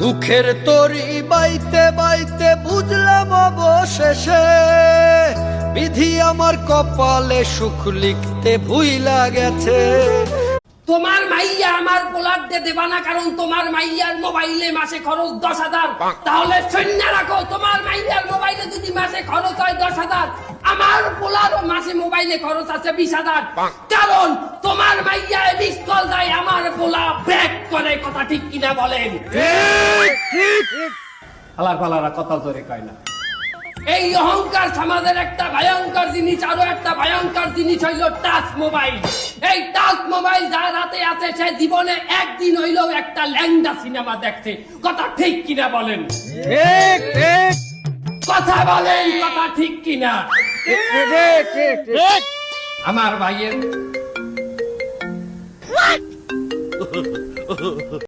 দুঃখের তরি বাইতে বাইতে বুঝলাম অবশেষে বিধি আমার কপালে সুখ লিখতে ভুইলা গেছে। তোমার মাইয়া আমার পোলার দিয়ে দেবা না, কারণ তোমার মাইয়ার মোবাইলে মাসে খরচ 10,000। তাহলে সৈন্য রাখো, তোমার মাইয়ার মোবাইলে যদি মাসে খরচ হয় 10,000, আমার পোলারও মাসে মোবাইলে খরচ আছে 20,000। কারণ তোমার মাইয়া মিস কল দেয়, আমার পোলা ব্যাক করে। কথা ঠিক কিনা বলেন? হালার পালারা কথা জোরে কয় না। এই অহংকার সমাজের একটা ভয়ঙ্কর জিনিস। আরো একটা ভয়ঙ্কর জিনিস হইল টাচ মোবাইল। এই টাচ মোবাইল যার হাতে আছে সে জীবনে একদিন হইলেও একটা ল্যাংড়া সিনেমা দেখছে। কথা ঠিক কিনা বলেন? ঠিক ঠিক কথা বলেন, কথা ঠিক কিনা? ঠিক ঠিক ঠিক। আমার ভাইয়ের